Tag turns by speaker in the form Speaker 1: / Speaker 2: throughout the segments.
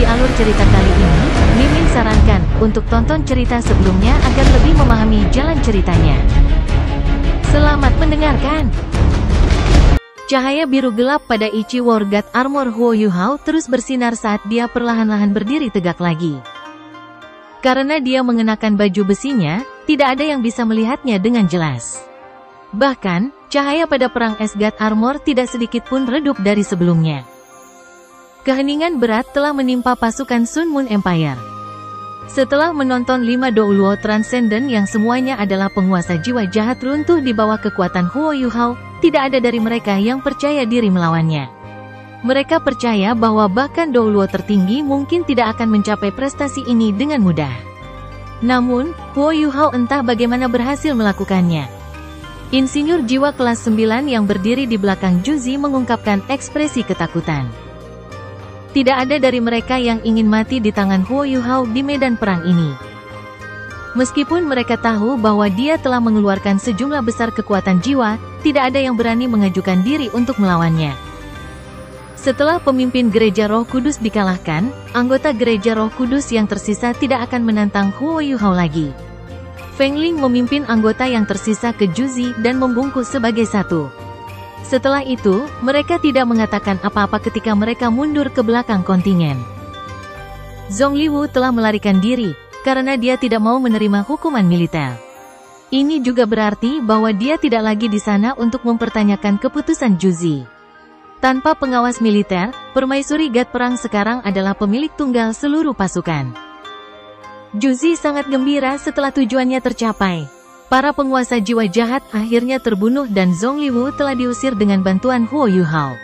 Speaker 1: alur cerita kali ini, Mimin sarankan untuk tonton cerita sebelumnya agar lebih memahami jalan ceritanya. Selamat mendengarkan. Cahaya biru gelap pada Ichi War God Armor Huo Yuhao terus bersinar saat dia perlahan-lahan berdiri tegak lagi. Karena dia mengenakan baju besinya, tidak ada yang bisa melihatnya dengan jelas. Bahkan, cahaya pada perang es God Armor tidak sedikit pun redup dari sebelumnya. Keheningan berat telah menimpa pasukan Sun Moon Empire. Setelah menonton 5 Douluo Transcendent yang semuanya adalah penguasa jiwa jahat runtuh di bawah kekuatan Huo Yuhao, tidak ada dari mereka yang percaya diri melawannya. Mereka percaya bahwa bahkan Douluo tertinggi mungkin tidak akan mencapai prestasi ini dengan mudah. Namun, Huo Yuhao entah bagaimana berhasil melakukannya. Insinyur jiwa kelas 9 yang berdiri di belakang Juzi mengungkapkan ekspresi ketakutan. Tidak ada dari mereka yang ingin mati di tangan Huo Yuhao di medan perang ini. Meskipun mereka tahu bahwa dia telah mengeluarkan sejumlah besar kekuatan jiwa, tidak ada yang berani mengajukan diri untuk melawannya. Setelah pemimpin Gereja Roh Kudus dikalahkan, anggota Gereja Roh Kudus yang tersisa tidak akan menantang Huo Yuhao lagi. Feng Ling memimpin anggota yang tersisa ke Juzi dan membungkus sebagai satu. Setelah itu, mereka tidak mengatakan apa-apa ketika mereka mundur ke belakang kontingen. Zhong Liwu telah melarikan diri, karena dia tidak mau menerima hukuman militer. Ini juga berarti bahwa dia tidak lagi di sana untuk mempertanyakan keputusan Juzi. Tanpa pengawas militer, permaisuri God Perang sekarang adalah pemilik tunggal seluruh pasukan. Juzi sangat gembira setelah tujuannya tercapai. Para penguasa jiwa jahat akhirnya terbunuh dan Zhong Liwu telah diusir dengan bantuan Huo Yuhao.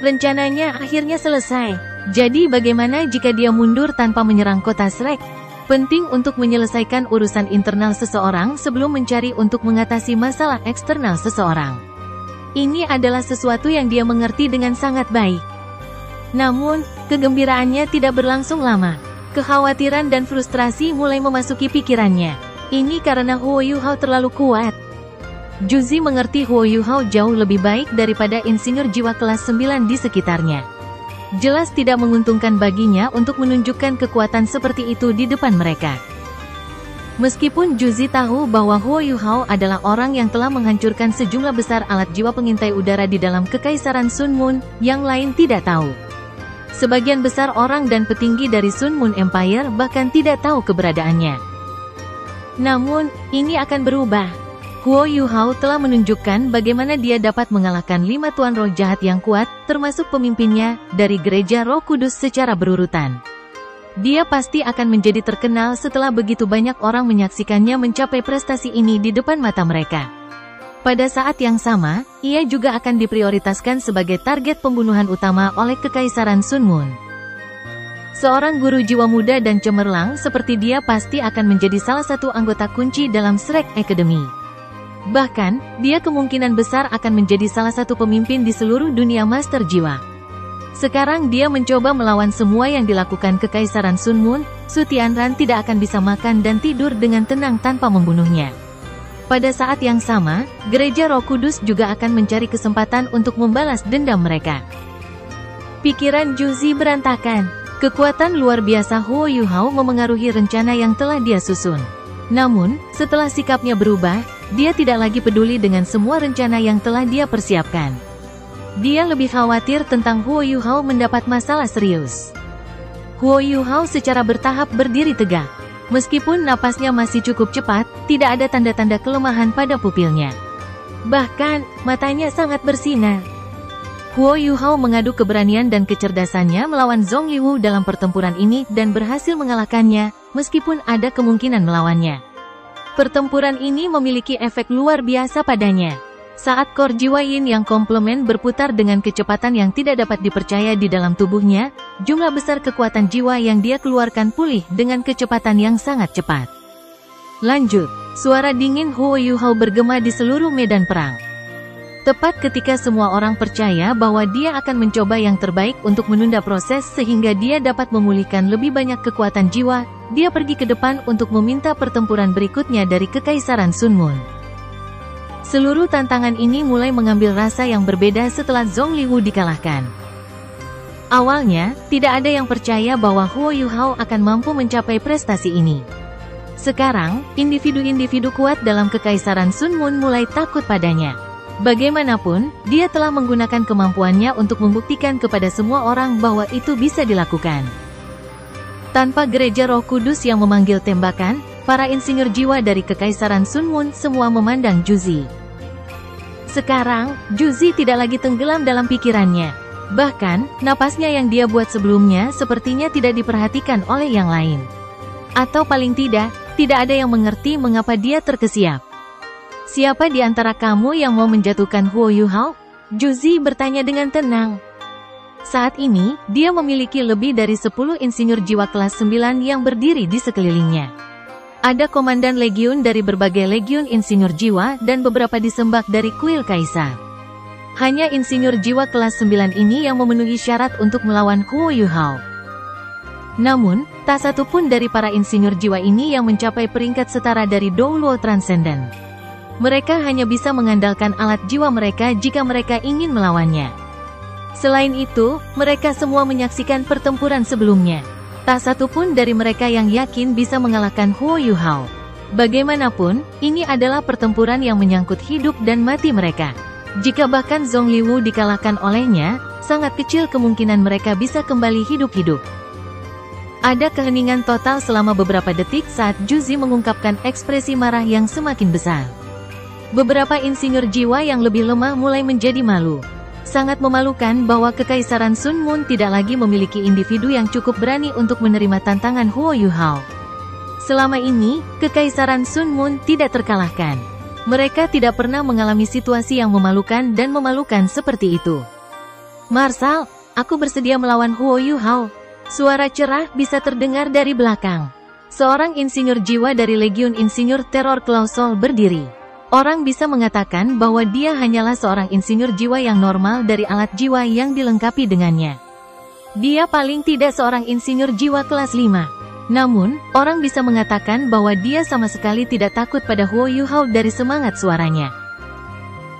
Speaker 1: Rencananya akhirnya selesai. Jadi bagaimana jika dia mundur tanpa menyerang kota Shrek? Penting untuk menyelesaikan urusan internal seseorang sebelum mencari untuk mengatasi masalah eksternal seseorang. Ini adalah sesuatu yang dia mengerti dengan sangat baik. Namun, kegembiraannya tidak berlangsung lama. Kekhawatiran dan frustrasi mulai memasuki pikirannya. Ini karena Huo Yuhao terlalu kuat. Juzi mengerti Huo Yuhao jauh lebih baik daripada insinyur jiwa kelas 9 di sekitarnya. Jelas tidak menguntungkan baginya untuk menunjukkan kekuatan seperti itu di depan mereka. Meskipun Juzi tahu bahwa Huo Yuhao adalah orang yang telah menghancurkan sejumlah besar alat jiwa pengintai udara di dalam Kekaisaran Sun Moon, yang lain tidak tahu. Sebagian besar orang dan petinggi dari Sun Moon Empire bahkan tidak tahu keberadaannya. Namun, ini akan berubah. Huo Yuhao telah menunjukkan bagaimana dia dapat mengalahkan 5 tuan roh jahat yang kuat, termasuk pemimpinnya, dari Gereja Roh Kudus secara berurutan. Dia pasti akan menjadi terkenal setelah begitu banyak orang menyaksikannya mencapai prestasi ini di depan mata mereka. Pada saat yang sama, ia juga akan diprioritaskan sebagai target pembunuhan utama oleh Kekaisaran Sun Moon. Seorang guru jiwa muda dan cemerlang seperti dia pasti akan menjadi salah satu anggota kunci dalam Shrek Academy. Bahkan, dia kemungkinan besar akan menjadi salah satu pemimpin di seluruh dunia master jiwa. Sekarang dia mencoba melawan semua yang dilakukan Kekaisaran Sun Moon, Su Tianran tidak akan bisa makan dan tidur dengan tenang tanpa membunuhnya. Pada saat yang sama, Gereja Roh Kudus juga akan mencari kesempatan untuk membalas dendam mereka. Pikiran Juzi berantakan. Kekuatan luar biasa Huo Yuhao memengaruhi rencana yang telah dia susun. Namun, setelah sikapnya berubah, dia tidak lagi peduli dengan semua rencana yang telah dia persiapkan. Dia lebih khawatir tentang Huo Yuhao mendapat masalah serius. Huo Yuhao secara bertahap berdiri tegak. Meskipun napasnya masih cukup cepat, tidak ada tanda-tanda kelemahan pada pupilnya. Bahkan, matanya sangat bersinar. Huo Yuhao mengadu keberanian dan kecerdasannya melawan Zhong Liwu dalam pertempuran ini dan berhasil mengalahkannya, meskipun ada kemungkinan melawannya. Pertempuran ini memiliki efek luar biasa padanya. Saat kor jiwa yin yang komplement berputar dengan kecepatan yang tidak dapat dipercaya di dalam tubuhnya, jumlah besar kekuatan jiwa yang dia keluarkan pulih dengan kecepatan yang sangat cepat. Lanjut, suara dingin Huo Yuhao bergema di seluruh medan perang. Tepat ketika semua orang percaya bahwa dia akan mencoba yang terbaik untuk menunda proses sehingga dia dapat memulihkan lebih banyak kekuatan jiwa, dia pergi ke depan untuk meminta pertempuran berikutnya dari Kekaisaran Sun Moon. Seluruh tantangan ini mulai mengambil rasa yang berbeda setelah Zhong Liwu dikalahkan. Awalnya, tidak ada yang percaya bahwa Huo Yuhao akan mampu mencapai prestasi ini. Sekarang, individu-individu kuat dalam Kekaisaran Sun Mun mulai takut padanya. Bagaimanapun, dia telah menggunakan kemampuannya untuk membuktikan kepada semua orang bahwa itu bisa dilakukan. Tanpa gereja Roh Kudus yang memanggil tembakan, para insinyur jiwa dari Kekaisaran Sun Mun semua memandang Juzi. Sekarang, Juzi tidak lagi tenggelam dalam pikirannya. Bahkan, napasnya yang dia buat sebelumnya sepertinya tidak diperhatikan oleh yang lain. Atau paling tidak ada yang mengerti mengapa dia terkesiap. Siapa di antara kamu yang mau menjatuhkan Huo Yuhao? Juzi bertanya dengan tenang. Saat ini, dia memiliki lebih dari 10 insinyur jiwa kelas 9 yang berdiri di sekelilingnya. Ada komandan legiun dari berbagai legiun insinyur jiwa dan beberapa disembah dari kuil kaisar. Hanya insinyur jiwa kelas 9 ini yang memenuhi syarat untuk melawan Huo Yuhao. Namun, tak satu pun dari para insinyur jiwa ini yang mencapai peringkat setara dari Douluo Transcendent. Mereka hanya bisa mengandalkan alat jiwa mereka jika mereka ingin melawannya. Selain itu, mereka semua menyaksikan pertempuran sebelumnya. Tak satu pun dari mereka yang yakin bisa mengalahkan Huo Yuhao. Bagaimanapun, ini adalah pertempuran yang menyangkut hidup dan mati mereka. Jika bahkan Zhong Liwu dikalahkan olehnya, sangat kecil kemungkinan mereka bisa kembali hidup-hidup. Ada keheningan total selama beberapa detik saat Juzi mengungkapkan ekspresi marah yang semakin besar. Beberapa insinyur jiwa yang lebih lemah mulai menjadi malu. Sangat memalukan bahwa Kekaisaran Sun Mun tidak lagi memiliki individu yang cukup berani untuk menerima tantangan Huo Yuhao. Selama ini, Kekaisaran Sun Mun tidak terkalahkan. Mereka tidak pernah mengalami situasi yang memalukan dan memalukan seperti itu. Marshal, aku bersedia melawan Huo Yuhao. Suara cerah bisa terdengar dari belakang. Seorang insinyur jiwa dari Legiun Insinyur Teror Clausol berdiri. Orang bisa mengatakan bahwa dia hanyalah seorang insinyur jiwa yang normal dari alat jiwa yang dilengkapi dengannya. Dia paling tidak seorang insinyur jiwa kelas 5. Namun, orang bisa mengatakan bahwa dia sama sekali tidak takut pada Huo Yuhao dari semangat suaranya.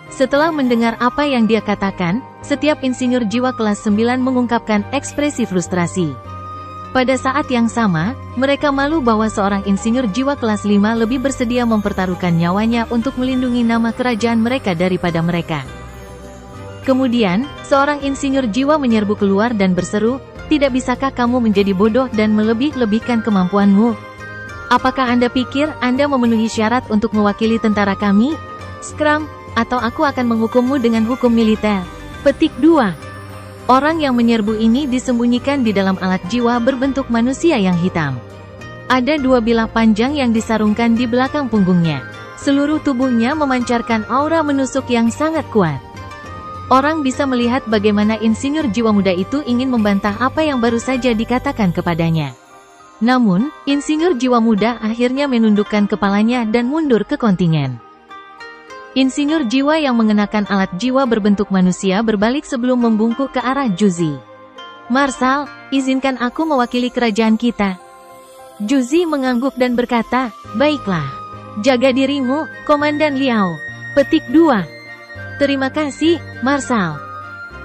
Speaker 1: Setelah mendengar apa yang dia katakan, setiap insinyur jiwa kelas 9 mengungkapkan ekspresi frustrasi. Pada saat yang sama, mereka malu bahwa seorang insinyur jiwa kelas 5 lebih bersedia mempertaruhkan nyawanya untuk melindungi nama kerajaan mereka daripada mereka. Kemudian, seorang insinyur jiwa menyerbu keluar dan berseru, "Tidak bisakah kamu menjadi bodoh dan melebih-lebihkan kemampuanmu? Apakah Anda pikir Anda memenuhi syarat untuk mewakili tentara kami? Scrum, atau aku akan menghukummu dengan hukum militer." Petik 2. Orang yang menyerbu ini disembunyikan di dalam alat jiwa berbentuk manusia yang hitam. Ada 2 bilah panjang yang disarungkan di belakang punggungnya. Seluruh tubuhnya memancarkan aura menusuk yang sangat kuat. Orang bisa melihat bagaimana insinyur jiwa muda itu ingin membantah apa yang baru saja dikatakan kepadanya. Namun, insinyur jiwa muda akhirnya menundukkan kepalanya dan mundur ke kontingen. Insinyur jiwa yang mengenakan alat jiwa berbentuk manusia berbalik sebelum membungkuk ke arah Juzi. "Marshal, izinkan aku mewakili kerajaan kita." Juzi mengangguk dan berkata, "Baiklah. Jaga dirimu, Komandan Liao." Petik 2. Terima kasih, Marshal.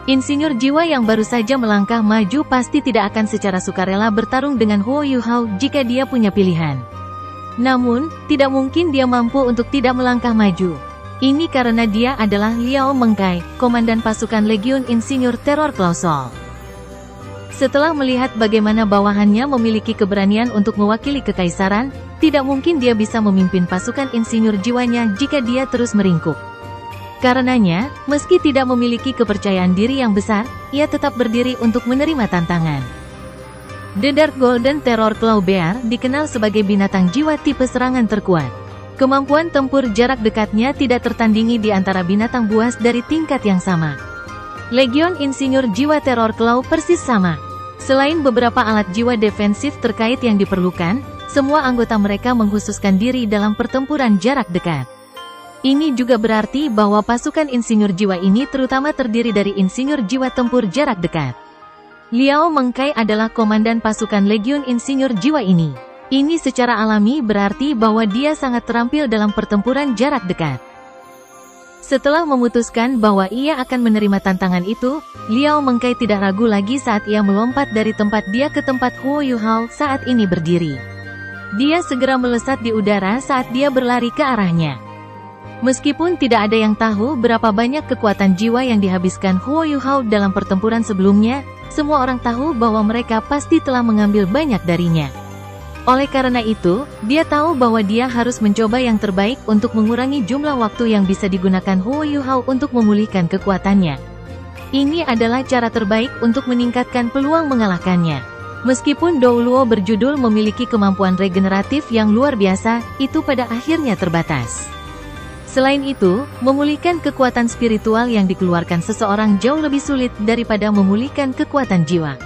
Speaker 1: Insinyur jiwa yang baru saja melangkah maju pasti tidak akan secara sukarela bertarung dengan Huo Yuhao jika dia punya pilihan. Namun, tidak mungkin dia mampu untuk tidak melangkah maju. Ini karena dia adalah Liao Mengkai, komandan pasukan Legiun Insinyur Teror Clausol. Setelah melihat bagaimana bawahannya memiliki keberanian untuk mewakili kekaisaran, tidak mungkin dia bisa memimpin pasukan insinyur jiwanya jika dia terus meringkuk. Karenanya, meski tidak memiliki kepercayaan diri yang besar, ia tetap berdiri untuk menerima tantangan. The Dark Golden Terror Claw Bear dikenal sebagai binatang jiwa tipe serangan terkuat. Kemampuan tempur jarak dekatnya tidak tertandingi di antara binatang buas dari tingkat yang sama. Legion Insinyur Jiwa Terror Claw persis sama. Selain beberapa alat jiwa defensif terkait yang diperlukan, semua anggota mereka mengkhususkan diri dalam pertempuran jarak dekat. Ini juga berarti bahwa pasukan insinyur jiwa ini terutama terdiri dari insinyur jiwa tempur jarak dekat. Liao Mengkai adalah komandan pasukan Legiun Insinyur Jiwa ini. Ini secara alami berarti bahwa dia sangat terampil dalam pertempuran jarak dekat. Setelah memutuskan bahwa ia akan menerima tantangan itu, Liao Mengkai tidak ragu lagi saat ia melompat dari tempat dia ke tempat Huo Yuhao saat ini berdiri. Dia segera melesat di udara saat dia berlari ke arahnya. Meskipun tidak ada yang tahu berapa banyak kekuatan jiwa yang dihabiskan Huo Yuhao dalam pertempuran sebelumnya, semua orang tahu bahwa mereka pasti telah mengambil banyak darinya. Oleh karena itu, dia tahu bahwa dia harus mencoba yang terbaik untuk mengurangi jumlah waktu yang bisa digunakan Huo Yuhao untuk memulihkan kekuatannya. Ini adalah cara terbaik untuk meningkatkan peluang mengalahkannya. Meskipun Dou Luo berjudul memiliki kemampuan regeneratif yang luar biasa, itu pada akhirnya terbatas. Selain itu, memulihkan kekuatan spiritual yang dikeluarkan seseorang jauh lebih sulit daripada memulihkan kekuatan jiwa.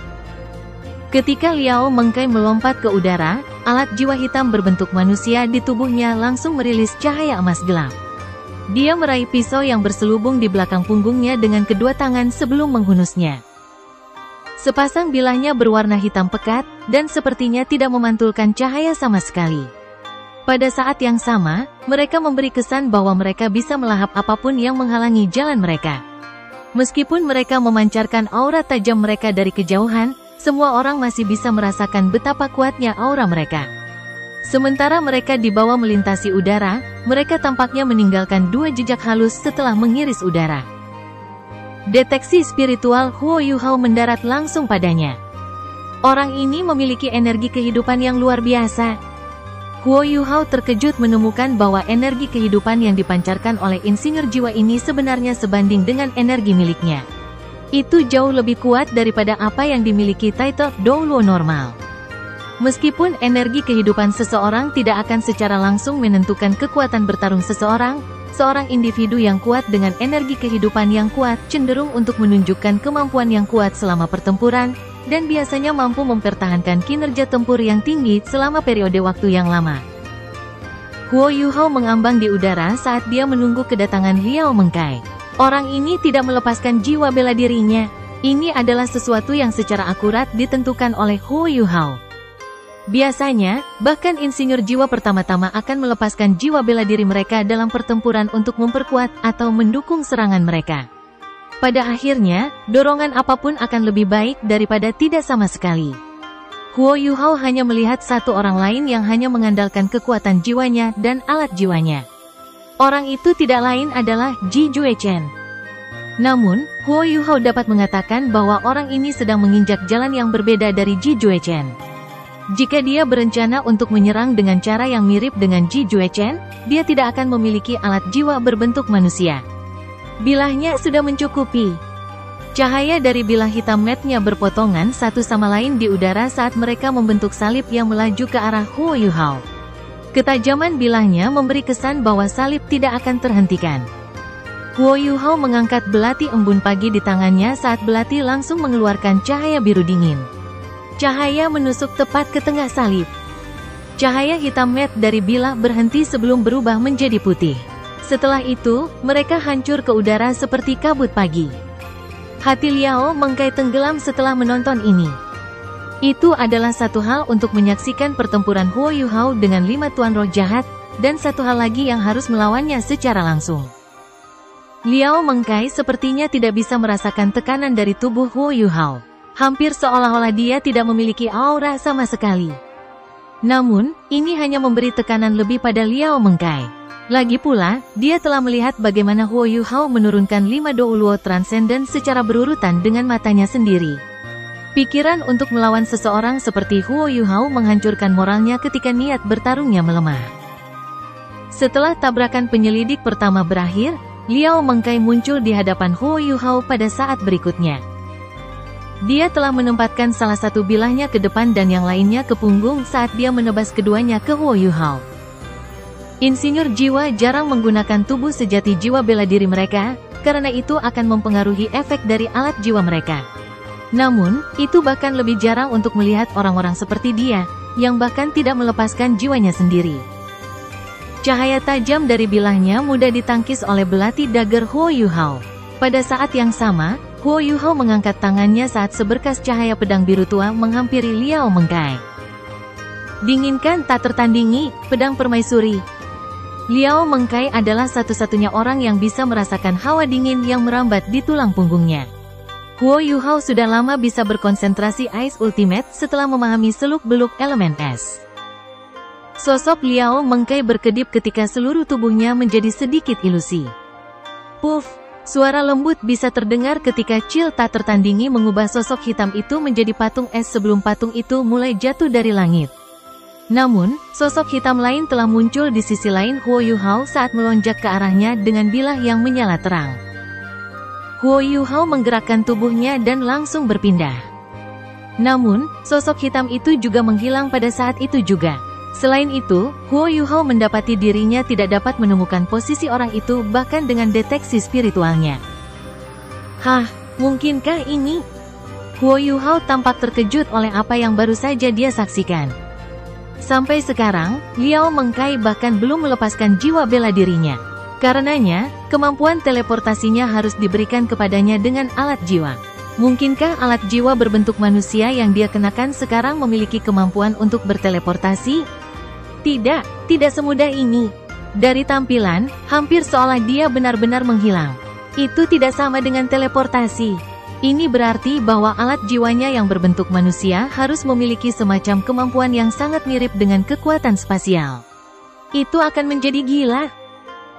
Speaker 1: Ketika Liao Mengkai melompat ke udara, alat jiwa hitam berbentuk manusia di tubuhnya langsung merilis cahaya emas gelap. Dia meraih pisau yang berselubung di belakang punggungnya dengan kedua tangan sebelum menghunusnya. Sepasang bilahnya berwarna hitam pekat, dan sepertinya tidak memantulkan cahaya sama sekali. Pada saat yang sama, mereka memberi kesan bahwa mereka bisa melahap apapun yang menghalangi jalan mereka. Meskipun mereka memancarkan aura tajam mereka dari kejauhan, semua orang masih bisa merasakan betapa kuatnya aura mereka. Sementara mereka dibawa melintasi udara, mereka tampaknya meninggalkan dua jejak halus setelah mengiris udara. Deteksi spiritual Huo Yuhao mendarat langsung padanya. Orang ini memiliki energi kehidupan yang luar biasa. Huo Yuhao terkejut menemukan bahwa energi kehidupan yang dipancarkan oleh insinyur jiwa ini sebenarnya sebanding dengan energi miliknya. Itu jauh lebih kuat daripada apa yang dimiliki title Dou Luo normal. Meskipun energi kehidupan seseorang tidak akan secara langsung menentukan kekuatan bertarung seseorang, seorang individu yang kuat dengan energi kehidupan yang kuat cenderung untuk menunjukkan kemampuan yang kuat selama pertempuran, dan biasanya mampu mempertahankan kinerja tempur yang tinggi selama periode waktu yang lama. Huo Yuhao mengambang di udara saat dia menunggu kedatangan Liao Mengkai. Orang ini tidak melepaskan jiwa bela dirinya. Ini adalah sesuatu yang secara akurat ditentukan oleh Huo Yuhao. Biasanya, bahkan insinyur jiwa pertama-tama akan melepaskan jiwa bela diri mereka dalam pertempuran untuk memperkuat atau mendukung serangan mereka. Pada akhirnya, dorongan apapun akan lebih baik daripada tidak sama sekali. Huo Yuhao hanya melihat satu orang lain yang hanya mengandalkan kekuatan jiwanya dan alat jiwanya. Orang itu tidak lain adalah Ji Juechen. Namun, Huo Yuhao dapat mengatakan bahwa orang ini sedang menginjak jalan yang berbeda dari Ji Juechen. Jika dia berencana untuk menyerang dengan cara yang mirip dengan Ji Juechen, dia tidak akan memiliki alat jiwa berbentuk manusia. Bilahnya sudah mencukupi. Cahaya dari bilah hitam matnya berpotongan satu sama lain di udara saat mereka membentuk salib yang melaju ke arah Huo Yuhao. Ketajaman bilahnya memberi kesan bahwa salib tidak akan terhentikan. Huo Yuhao mengangkat belati embun pagi di tangannya saat belati langsung mengeluarkan cahaya biru dingin. Cahaya menusuk tepat ke tengah salib. Cahaya hitam mat dari bilah berhenti sebelum berubah menjadi putih. Setelah itu, mereka hancur ke udara seperti kabut pagi. Hati Liao Mengkai tenggelam setelah menonton ini. Itu adalah satu hal untuk menyaksikan pertempuran Huo Yuhao dengan 5 tuan roh jahat, dan satu hal lagi yang harus melawannya secara langsung. Liao Mengkai sepertinya tidak bisa merasakan tekanan dari tubuh Huo Yuhao. Hampir seolah-olah dia tidak memiliki aura sama sekali. Namun, ini hanya memberi tekanan lebih pada Liao Mengkai. Lagi pula, dia telah melihat bagaimana Huo Yuhao menurunkan 5 Dou Luo Transcendent secara berurutan dengan matanya sendiri. Pikiran untuk melawan seseorang seperti Huo Yuhao menghancurkan moralnya ketika niat bertarungnya melemah. Setelah tabrakan penyelidik pertama berakhir, Liao Mengkai muncul di hadapan Huo Yuhao pada saat berikutnya. Dia telah menempatkan salah satu bilahnya ke depan dan yang lainnya ke punggung saat dia menebas keduanya ke Huo Yuhao. Insinyur jiwa jarang menggunakan tubuh sejati jiwa bela diri mereka, karena itu akan mempengaruhi efek dari alat jiwa mereka. Namun, itu bahkan lebih jarang untuk melihat orang-orang seperti dia, yang bahkan tidak melepaskan jiwanya sendiri. Cahaya tajam dari bilahnya mudah ditangkis oleh belati dagger Huo Yuhao. Pada saat yang sama, Huo Yuhao mengangkat tangannya saat seberkas cahaya pedang biru tua menghampiri Liao Mengkai. Dinginkan tak tertandingi, pedang permaisuri. Liao Mengkai adalah satu-satunya orang yang bisa merasakan hawa dingin yang merambat di tulang punggungnya. Huo Yuhao sudah lama bisa berkonsentrasi Ice Ultimate setelah memahami seluk-beluk elemen es. Sosok Liao Mengkai berkedip ketika seluruh tubuhnya menjadi sedikit ilusi. Puff, suara lembut bisa terdengar ketika Chill tak tertandingi mengubah sosok hitam itu menjadi patung es sebelum patung itu mulai jatuh dari langit. Namun, sosok hitam lain telah muncul di sisi lain Huo Yuhao saat melonjak ke arahnya dengan bilah yang menyala terang. Huo Yuhao menggerakkan tubuhnya dan langsung berpindah. Namun, sosok hitam itu juga menghilang pada saat itu juga. Selain itu, Huo Yuhao mendapati dirinya tidak dapat menemukan posisi orang itu bahkan dengan deteksi spiritualnya. Hah, mungkinkah ini? Huo Yuhao tampak terkejut oleh apa yang baru saja dia saksikan. Sampai sekarang, Liao Mengkai bahkan belum melepaskan jiwa bela dirinya. Karenanya, kemampuan teleportasinya harus diberikan kepadanya dengan alat jiwa. Mungkinkah alat jiwa berbentuk manusia yang dia kenakan sekarang memiliki kemampuan untuk berteleportasi? Tidak semudah ini. Dari tampilan, hampir seolah dia benar-benar menghilang. Itu tidak sama dengan teleportasi. Ini berarti bahwa alat jiwanya yang berbentuk manusia harus memiliki semacam kemampuan yang sangat mirip dengan kekuatan spasial. Itu akan menjadi gila.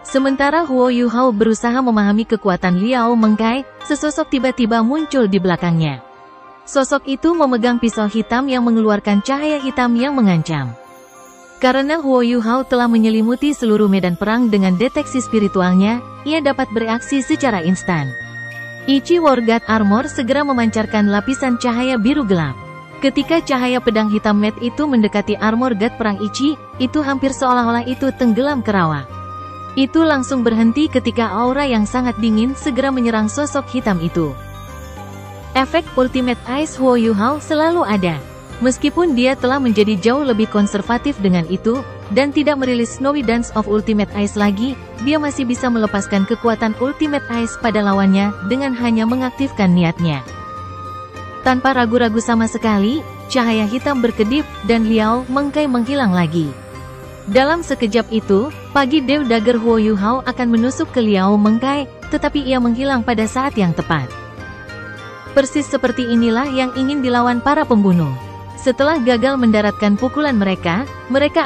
Speaker 1: Sementara Huo Yuhao berusaha memahami kekuatan Liao Mengkai, sesosok tiba-tiba muncul di belakangnya. Sosok itu memegang pisau hitam yang mengeluarkan cahaya hitam yang mengancam. Karena Huo Yuhao telah menyelimuti seluruh medan perang dengan deteksi spiritualnya, ia dapat bereaksi secara instan. Ichi War God Armor segera memancarkan lapisan cahaya biru gelap. Ketika cahaya pedang hitam Mat itu mendekati armor God perang Ichi, itu hampir seolah-olah itu tenggelam ke rawa. Itu langsung berhenti ketika aura yang sangat dingin segera menyerang sosok hitam itu. Efek Ultimate Ice Huo Yuhao selalu ada. Meskipun dia telah menjadi jauh lebih konservatif dengan itu, dan tidak merilis Snowy Dance of Ultimate Ice lagi, dia masih bisa melepaskan kekuatan Ultimate Ice pada lawannya dengan hanya mengaktifkan niatnya. Tanpa ragu-ragu sama sekali, cahaya hitam berkedip, dan Liao Mengkai menghilang lagi. Dalam sekejap itu, pagi Dew Dagger Huo Yuhao akan menusuk ke Liao Mengkai, tetapi ia menghilang pada saat yang tepat. Persis seperti inilah yang ingin dilawan para pembunuh. Setelah gagal mendaratkan pukulan mereka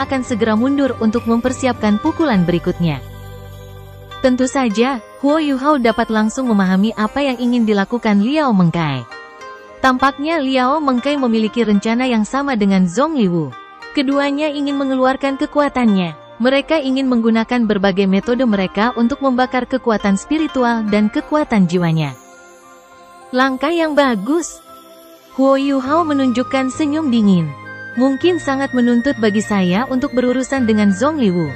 Speaker 1: akan segera mundur untuk mempersiapkan pukulan berikutnya. Tentu saja, Huo Yuhao dapat langsung memahami apa yang ingin dilakukan Liao Mengkai. Tampaknya Liao Mengkai memiliki rencana yang sama dengan Zhong Liwu. Keduanya ingin mengeluarkan kekuatannya. Mereka ingin menggunakan berbagai metode mereka untuk membakar kekuatan spiritual dan kekuatan jiwanya. Langkah yang bagus. Huo Yuhao menunjukkan senyum dingin. Mungkin sangat menuntut bagi saya untuk berurusan dengan Zhong Liwu.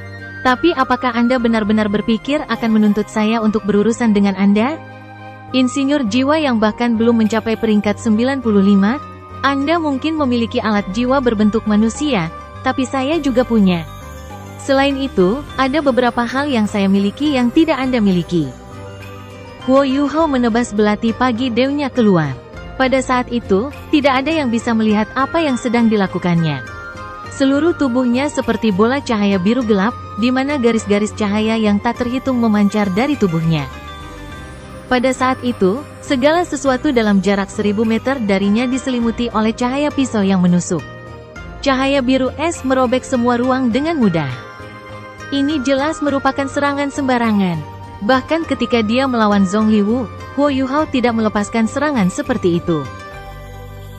Speaker 1: Tapi apakah Anda benar-benar berpikir akan menuntut saya untuk berurusan dengan Anda? Insinyur jiwa yang bahkan belum mencapai peringkat 95, Anda mungkin memiliki alat jiwa berbentuk manusia, tapi saya juga punya. Selain itu, ada beberapa hal yang saya miliki yang tidak Anda miliki. Huo Yuhao menebas belati pagi Dew-nya keluar. Pada saat itu, tidak ada yang bisa melihat apa yang sedang dilakukannya. Seluruh tubuhnya seperti bola cahaya biru gelap, di mana garis-garis cahaya yang tak terhitung memancar dari tubuhnya. Pada saat itu, segala sesuatu dalam jarak 1000 meter darinya diselimuti oleh cahaya pisau yang menusuk. Cahaya biru es merobek semua ruang dengan mudah. Ini jelas merupakan serangan sembarangan. Bahkan ketika dia melawan Zhong Liwu, Huo Yuhao tidak melepaskan serangan seperti itu.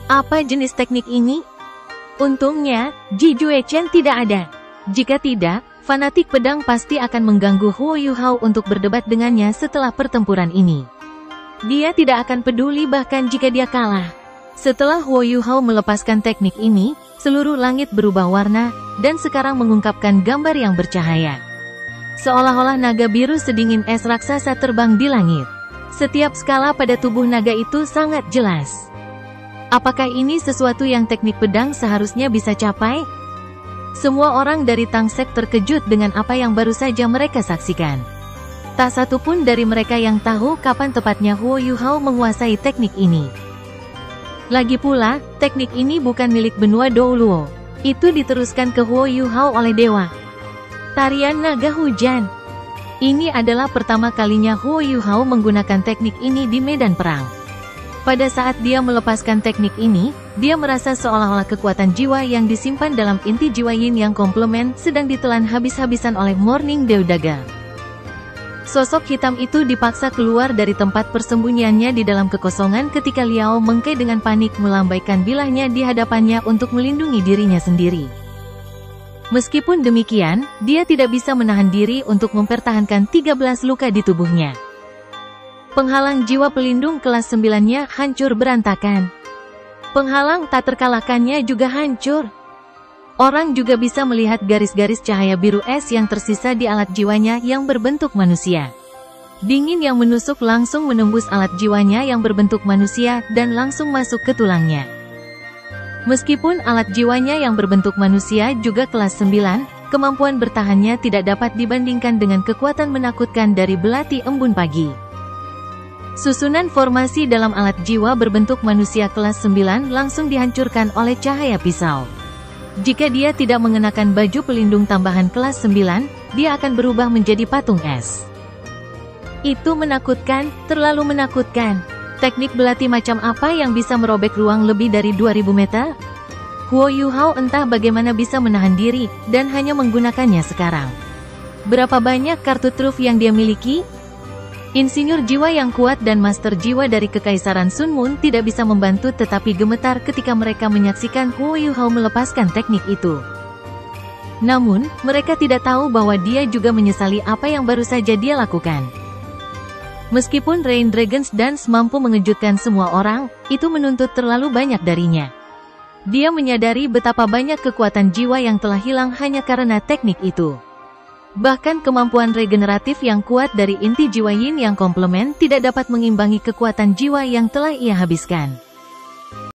Speaker 1: Apa jenis teknik ini? Untungnya, Ji Juechen tidak ada. Jika tidak, fanatik pedang pasti akan mengganggu Huo Yuhao untuk berdebat dengannya setelah pertempuran ini. Dia tidak akan peduli bahkan jika dia kalah. Setelah Huo Yuhao melepaskan teknik ini, seluruh langit berubah warna, dan sekarang mengungkapkan gambar yang bercahaya. Seolah-olah naga biru sedingin es raksasa terbang di langit. Setiap skala pada tubuh naga itu sangat jelas. Apakah ini sesuatu yang teknik pedang seharusnya bisa capai? Semua orang dari Tangsek terkejut dengan apa yang baru saja mereka saksikan. Tak satu pun dari mereka yang tahu kapan tepatnya Huo Yuhao menguasai teknik ini. Lagi pula, teknik ini bukan milik benua Douluo. Itu diteruskan ke Huo Yuhao oleh dewa. Tarian Naga Hujan. Ini adalah pertama kalinya Huo Yuhao menggunakan teknik ini di medan perang. Pada saat dia melepaskan teknik ini, dia merasa seolah-olah kekuatan jiwa yang disimpan dalam inti jiwa Yin yang komplement sedang ditelan habis-habisan oleh Morning Dew Dagger. Sosok hitam itu dipaksa keluar dari tempat persembunyiannya di dalam kekosongan ketika Liao Mengke dengan panik melambaikan bilahnya di hadapannya untuk melindungi dirinya sendiri. Meskipun demikian, dia tidak bisa menahan diri untuk mempertahankan 13 luka di tubuhnya. Penghalang jiwa pelindung kelas 9-nya hancur berantakan. Penghalang tak terkalahkannya juga hancur. Orang juga bisa melihat garis-garis cahaya biru es yang tersisa di alat jiwanya yang berbentuk manusia. Dingin yang menusuk langsung menembus alat jiwanya yang berbentuk manusia dan langsung masuk ke tulangnya. Meskipun alat jiwanya yang berbentuk manusia juga kelas 9, kemampuan bertahannya tidak dapat dibandingkan dengan kekuatan menakutkan dari belati embun pagi. Susunan formasi dalam alat jiwa berbentuk manusia kelas 9 langsung dihancurkan oleh cahaya pisau. Jika dia tidak mengenakan baju pelindung tambahan kelas 9, dia akan berubah menjadi patung es. Itu menakutkan, terlalu menakutkan. Teknik belati macam apa yang bisa merobek ruang lebih dari 2000 meter? Huo Yuhao entah bagaimana bisa menahan diri, dan hanya menggunakannya sekarang. Berapa banyak kartu truf yang dia miliki? Insinyur jiwa yang kuat dan master jiwa dari Kekaisaran Sun Moon tidak bisa membantu tetapi gemetar ketika mereka menyaksikan Huo Yuhao melepaskan teknik itu. Namun, mereka tidak tahu bahwa dia juga menyesali apa yang baru saja dia lakukan. Meskipun Rain Dragon's Dance mampu mengejutkan semua orang, itu menuntut terlalu banyak darinya. Dia menyadari betapa banyak kekuatan jiwa yang telah hilang hanya karena teknik itu. Bahkan kemampuan regeneratif yang kuat dari inti jiwa Yin yang komplement tidak dapat mengimbangi kekuatan jiwa yang telah ia habiskan.